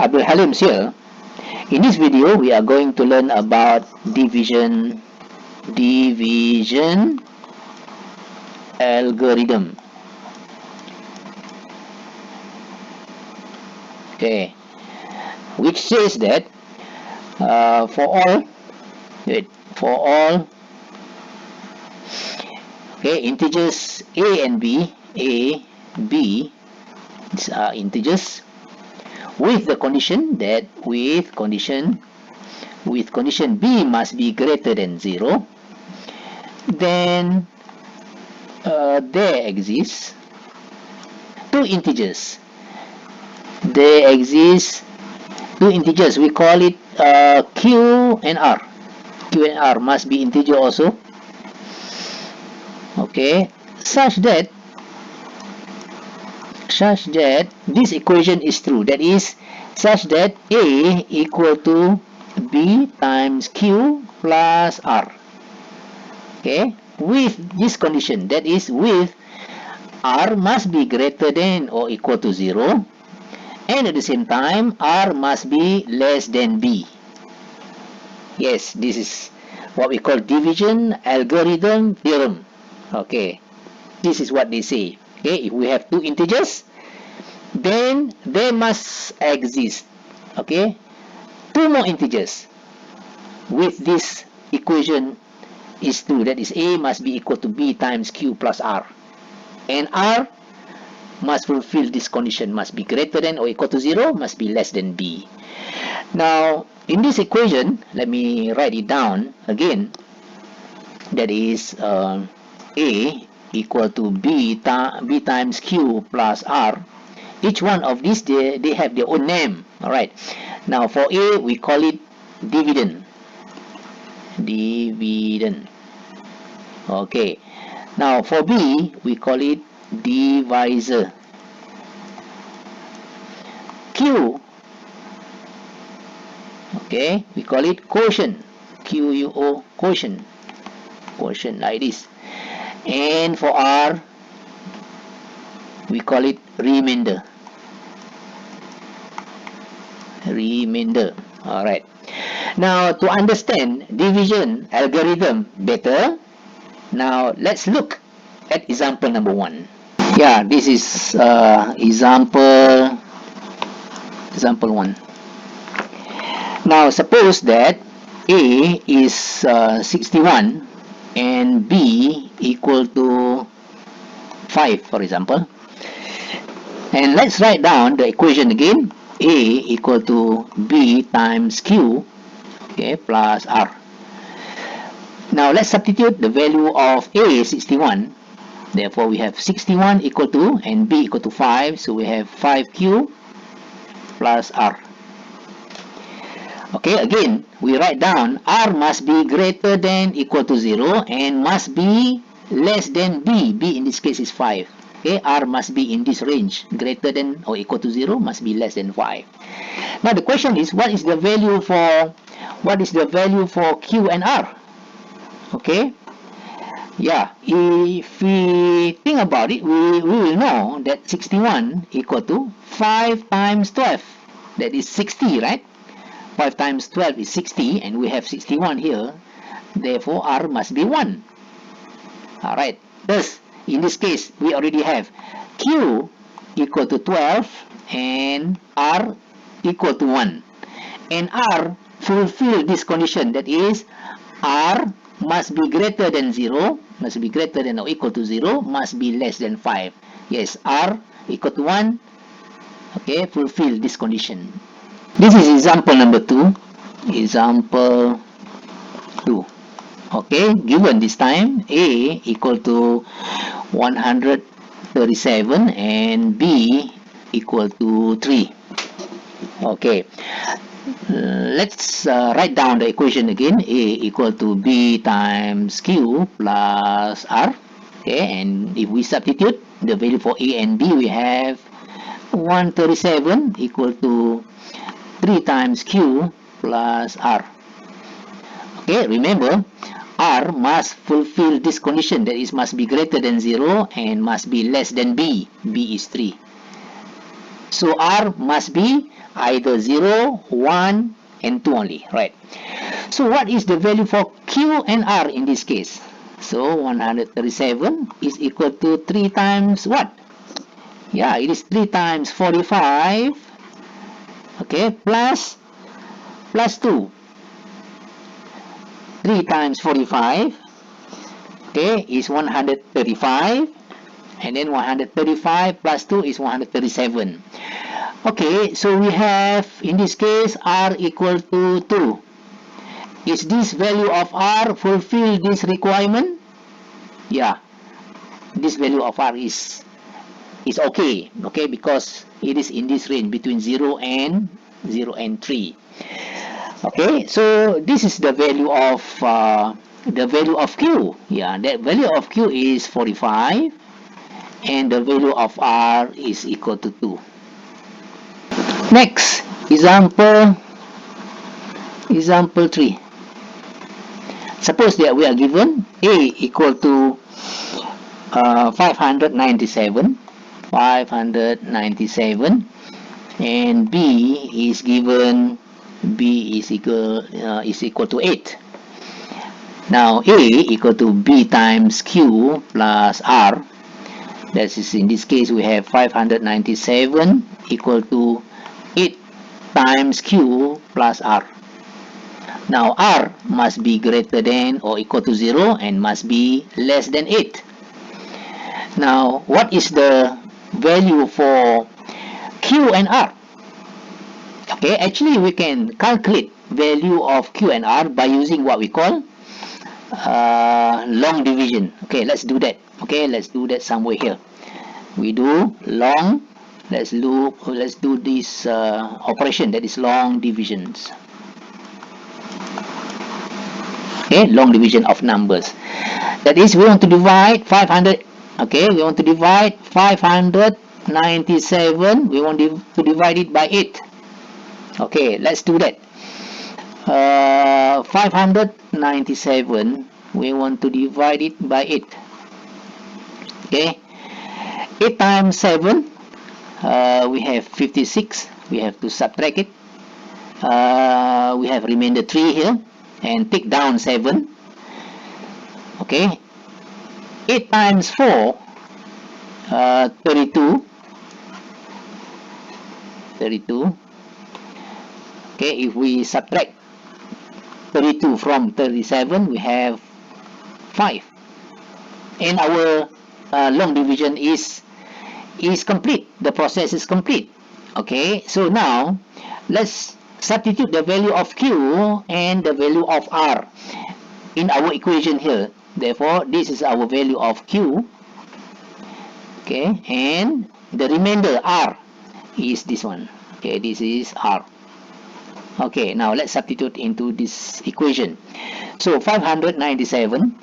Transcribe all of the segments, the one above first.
Abdul Halim's here. In this video, we are going to learn about division algorithm. Okay, which says that for all integers a and b, these are integers with the condition that with condition b must be greater than 0, then there exists two integers. We call it q and r. Q and r must be integer also. Okay, such that this equation is true. That is, such that a equal to b times q plus r. Okay, with this condition, that is, with r must be greater than or equal to 0, and at the same time r must be less than b. Yes, this is what we call division algorithm theorem. Okay, this is what they say. Okay, if we have two integers, then there must exist, okay, two more integers with this equation is true. That is, a must be equal to b times q plus r, and r must fulfill this condition, must be greater than or equal to 0, must be less than b. Now, in this equation, let me write it down again. That is a equal to b times q plus r. Each one of these, they have their own name. All right. Now, for a, we call it dividend. Okay. Now, for b, we call it divisor. Q, okay, we call it quotient. Q-U-O, quotient like this. And for r, we call it remainder. All right. Now, to understand division algorithm better, now let's look at example number 1. Yeah, this is example 1. Now, suppose that a is 61 and b equal to 5, for example. And let's write down the equation again. A equal to b times q, okay, plus r. Now, let's substitute the value of a, 61. Therefore, we have 61 equal to, and b equal to 5. So, we have 5q plus r. Okay, again, we write down r must be greater than equal to 0 and must be less than b. b in this case is 5. Okay, r must be in this range, greater than or equal to 0, must be less than 5. Now the question is, what is the value for q and r? Okay, yeah, if we think about it, we will know that 61 equal to 5 times 12. That is 60, right? 5 times 12 is 60, and we have 61 here. Therefore, r must be 1. All right. Thus, in this case, we already have q equal to 12 and r equal to 1. And r fulfill this condition. That is, r must be greater than 0, must be greater than or equal to 0, must be less than 5. Yes, r equal to 1. Okay, fulfill this condition. This is example number 2. Example 2. Okay, given this time, a equal to 137 and b equal to 3. Okay, let's write down the equation again. A equal to b times q plus r. Okay, and if we substitute the value for a and b, we have 137 equal to 3 times q plus r. Okay, remember, r must fulfill this condition, that is, must be greater than 0 and must be less than b. b is 3. So R must be either 0, 1, and 2 only, right? So what is the value for Q and R in this case? So 137 is equal to 3 times what? Yeah, it is 3 times 45, okay, plus 2. 3 times 45, okay, is 135, and then 135 plus 2 is 137. Okay, so we have, in this case, R equal to 2. Is this value of R fulfill this requirement? Yeah, this value of R is okay, because it is in this range between 0 and 3. Okay, so this is the value of Q. Yeah, that value of Q is 45, and the value of R is equal to 2. Next, example 3. Suppose that we are given A equal to 597, and B is given B is equal to 8. Now A equal to B times Q plus R. That is, in this case, we have 597 equal to 8 times Q plus R. Now R must be greater than or equal to 0 and must be less than 8. Now what is the value for Q and R? Okay, actually we can calculate value of Q and R by using what we call long division. Okay, let's do that. Okay, let's do that somewhere here. We do long. Let's do this operation, that is long divisions. Okay, long division of numbers. That is, we want to divide 500. Okay, we want to divide 597. We want to divide it by 8. Okay, let's do that. 597, we want to divide it by 8. Okay, 8 times 7, we have 56. We have to subtract it. We have remainder 3 here, and take down 7. Okay, 8 times 4, 32. Okay, if we subtract 32 from 37, we have 5, and our long division is complete. The process is complete. Okay, so now let's substitute the value of Q and the value of R in our equation here. Therefore, this is our value of Q. Okay, and the remainder R is this one. Okay, this is R. Okay, now let's substitute into this equation. So 597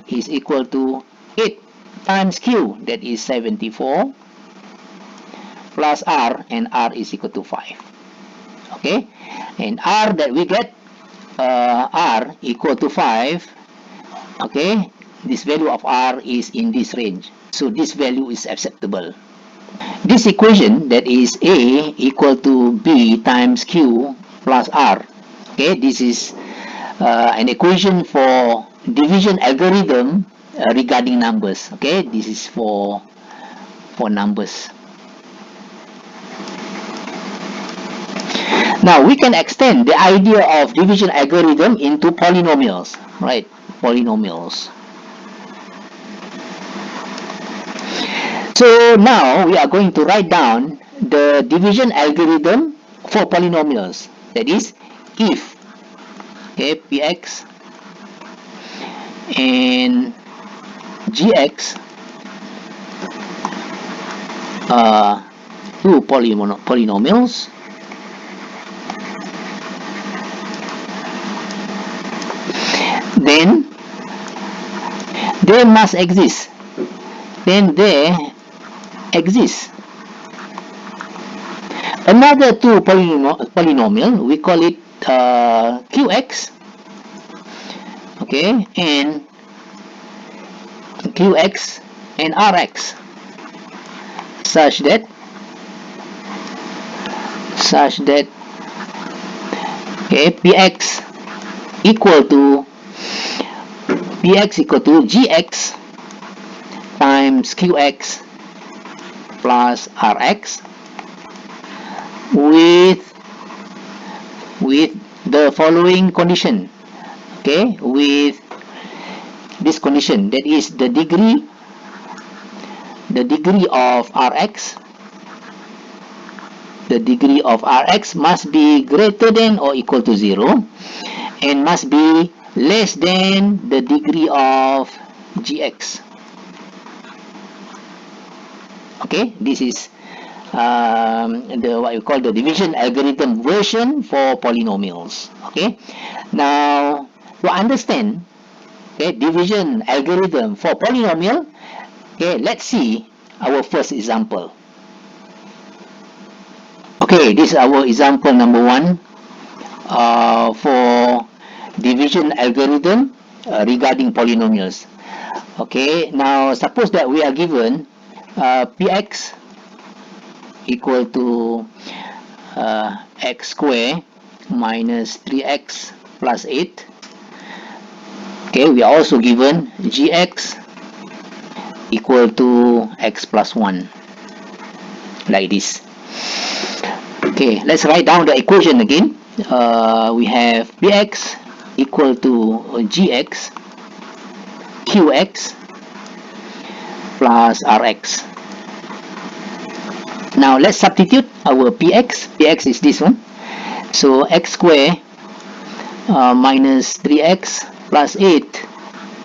is equal to 8 times Q, that is 74, plus R, and R is equal to 5. Okay, and R that we get, R equal to 5. Okay, this value of R is in this range, so this value is acceptable. This equation, that is A equal to B times Q plus R. Okay, this is an equation for division algorithm regarding numbers. Okay, this is for numbers. Now we can extend the idea of division algorithm into polynomials, right? Polynomials. So now we are going to write down the division algorithm for polynomials. That is, if, okay, Px and Gx are two polynomials, then they must exist. Then there exists another two polynomial. We call it Qx, okay, and Qx and Rx. such that okay, px equal to gx times qx plus rx with the following condition. Okay, with this condition, that is the degree of rx, must be greater than or equal to 0 and must be less than the degree of gx. Okay, this is the what you call the division algorithm version for polynomials. Okay, now to understand, okay, division algorithm for polynomial, okay, let's see our first example. Okay, this is our example number 1 for division algorithm regarding polynomials. Okay, now suppose that we are given px equal to x square minus 3x plus 8. Okay, we are also given gx equal to x plus 1, like this. Okay, let's write down the equation again. We have px equal to gx qx plus rx. Now let's substitute our px. Px is this one. So x square minus 3x plus 8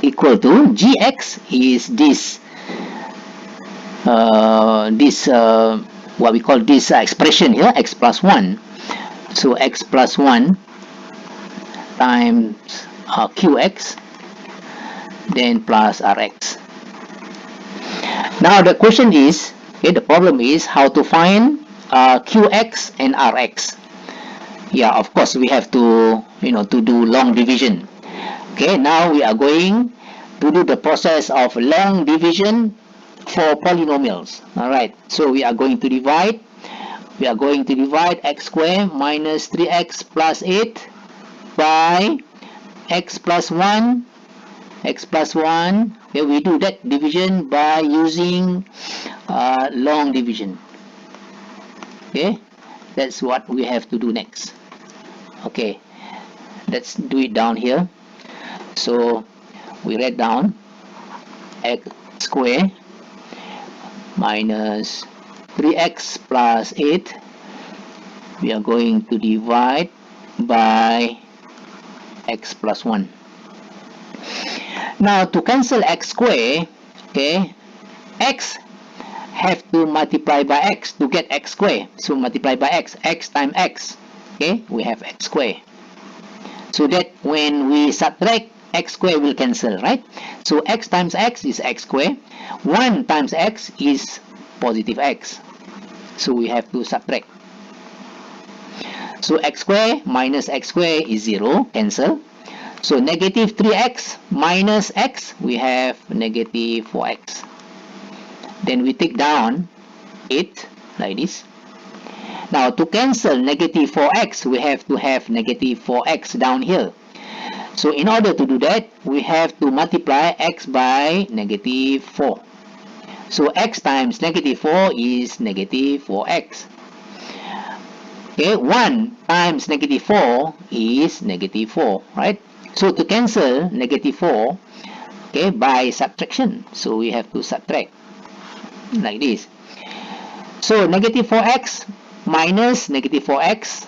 equal to gx is this what we call this expression here, x plus 1. So x plus 1 times qx, then plus rx. Now the question is, okay, the problem is how to find qx and rx. Yeah, of course we have to, to do long division. Okay, now we are going to do the process of long division for polynomials. All right, so we are going to divide x squared minus 3x plus 8 by x plus 1. Okay, we do that division by using long division. Okay, that's what we have to do next. Okay, let's do it down here. So we write down x squared minus 3x plus 8. We are going to divide by x plus 1. Now to cancel x squared, okay, x have to multiply by x to get x squared. So multiply by x times x. Okay, we have x squared. So that when we subtract, x squared will cancel, right? So x times x is x squared. 1 times x is positive x. So we have to subtract. So x squared minus x squared is 0, cancel. So negative 3x minus x, we have negative 4x. Then we take down 8, like this. Now to cancel negative 4x, we have to have negative 4x down here. So in order to do that, we have to multiply x by negative 4. So x times negative 4 is negative 4x. Okay, 1 times negative 4 is negative 4, right? So to cancel negative 4, okay, by subtraction, so we have to subtract like this. So negative 4x minus negative 4x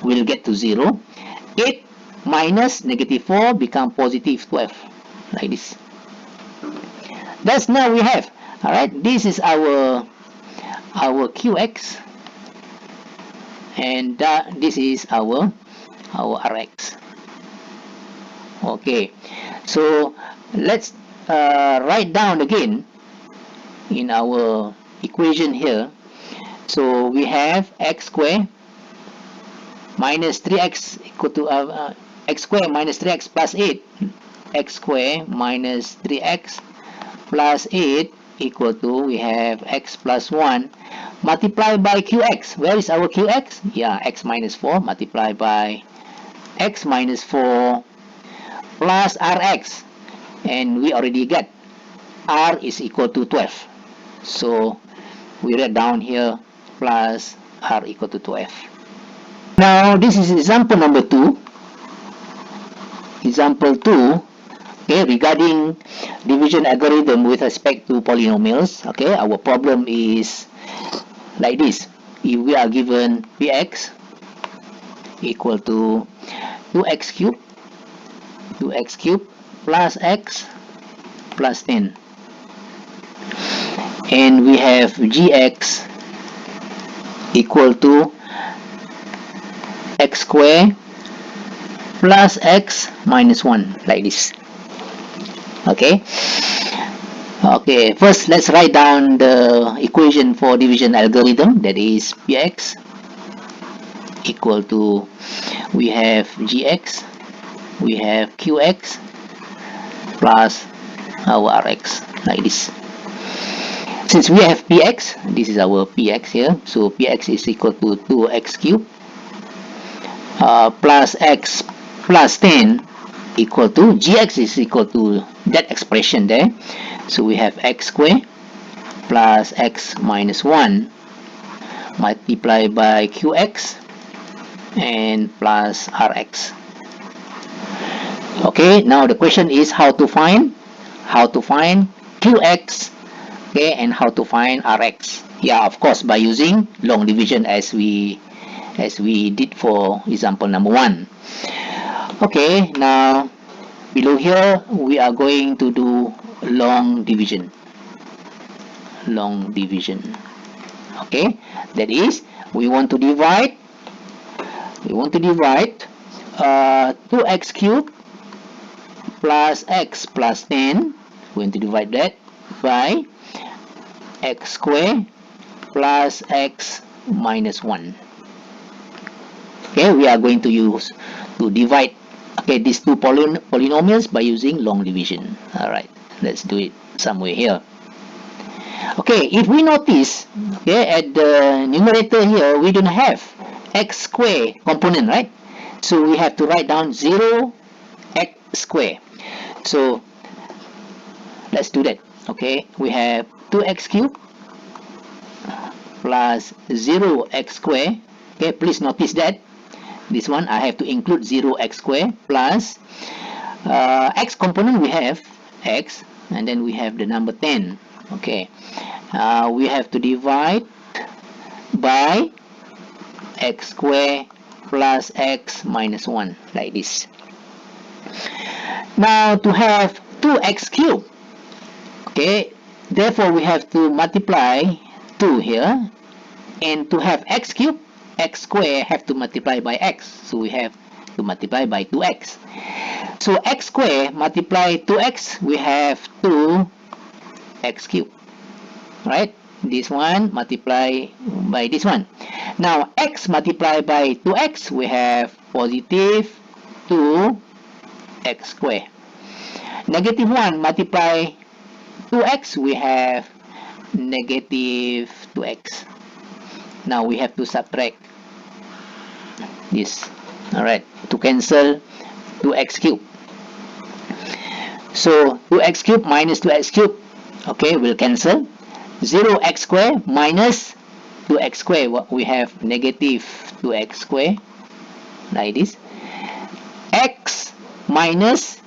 will get to 0. 8 minus negative 4 become positive 12, like this. That's now we have. All right, this is our qx, and this is our rx. Okay, so let's write down again in our equation here. So we have x squared minus 3x equal to x squared minus 3x plus 8. X squared minus 3x plus 8 equal to, we have x plus 1 multiplied by qx. Where is our qx? Yeah, x minus 4 multiplied by x minus 4 plus rx. And we already get r is equal to 12. So we write down here plus r equal to 12. Now this is example number 2. Example 2. Okay, regarding division algorithm with respect to polynomials. Okay, our problem is like this. If we are given px equal to 2x cubed plus x plus 10, and we have gx equal to x squared plus x minus 1, like this. Okay, first let's write down the equation for division algorithm, that is px equal to, we have gx, we have qx plus our rx, like this. Since we have px, this is our px here, so px is equal to 2x cubed plus x plus 10 equal to, gx is equal to that expression there, so we have x squared plus x minus 1 multiplied by qx and plus rx. Okay, now the question is how to find qx, okay, and how to find rx. Yeah, of course, by using long division as we did for example number 1. Okay, now below here we are going to do long division. Okay, that is, we want to divide 2x cubed plus x plus 10. We're going to divide that by x squared plus x minus 1. Okay, we are going to divide, okay, these two polynomials by using long division. Alright, let's do it somewhere here. Okay, if we notice, okay, at the numerator here we don't have x squared component, right? So we have to write down 0 x squared. So let's do that. Okay, we have 2x cubed plus 0x squared. Okay, please notice that this one I have to include 0x squared plus x component, we have x, and then we have the number 10. Okay, we have to divide by x squared plus x minus 1, like this. Now to have 2x cubed, okay, therefore we have to multiply 2 here, and to have x cubed, x squared have to multiply by x, so we have to multiply by 2x. So x squared multiply 2x, we have 2x cubed, right? This one multiply by this one. Now x multiplied by 2x, we have positive 2x squared. Negative 1 multiply 2x, we have negative 2x. Now we have to subtract this, alright, to cancel 2x cubed. So 2x cubed minus 2x cubed, okay, will cancel. 0x squared minus 2x squared, we have negative 2x squared, like this. X minus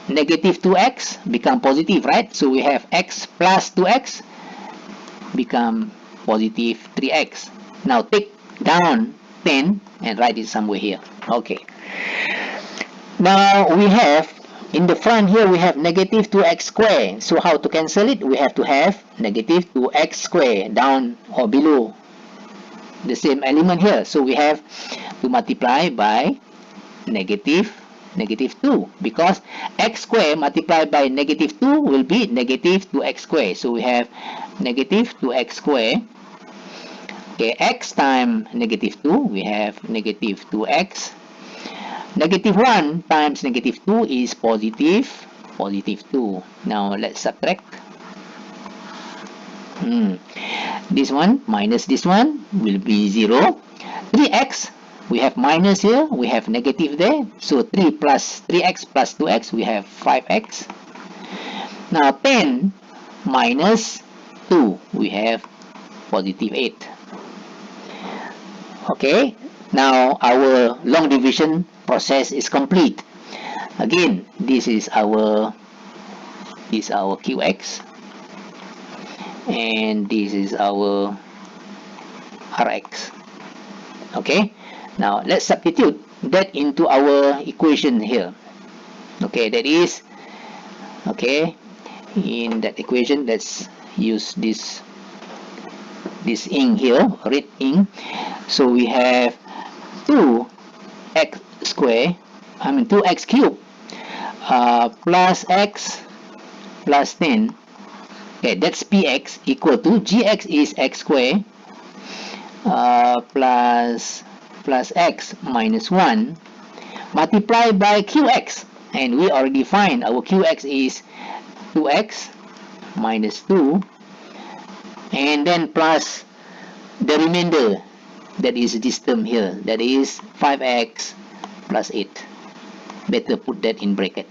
negative 2x become positive, right? So we have x plus 2x become positive 3x. Now take down 10 and write it somewhere here. Okay, now we have in the front here we have negative 2x squared. So how to cancel it? We have to have negative 2x squared down or below the same element here. So we have to multiply by negative 2, because x squared multiplied by negative 2 will be negative 2x squared. So we have negative 2x squared. Okay, x times negative 2, we have negative 2x. Negative 1 times negative 2 is positive 2. Now let's subtract. This one minus this one will be 0. 3x, we have minus here, we have negative there. So 3x plus 2x, we have 5x. Now 10 minus 2, we have positive 8. Okay, now our long division process is complete. Again, this is our qx, and this is our rx. Okay, now let's substitute that into our equation here. Okay, that is, okay, in that equation, let's use this ink here, red ink. So we have 2x square, 2x cubed plus x plus 10. Okay, that's px equal to gx is x square plus x minus 1 multiplied by qx, and we already find our qx is 2x minus 2, and then plus the remainder, that is this term here, that is 5x plus 8. Better put that in bracket.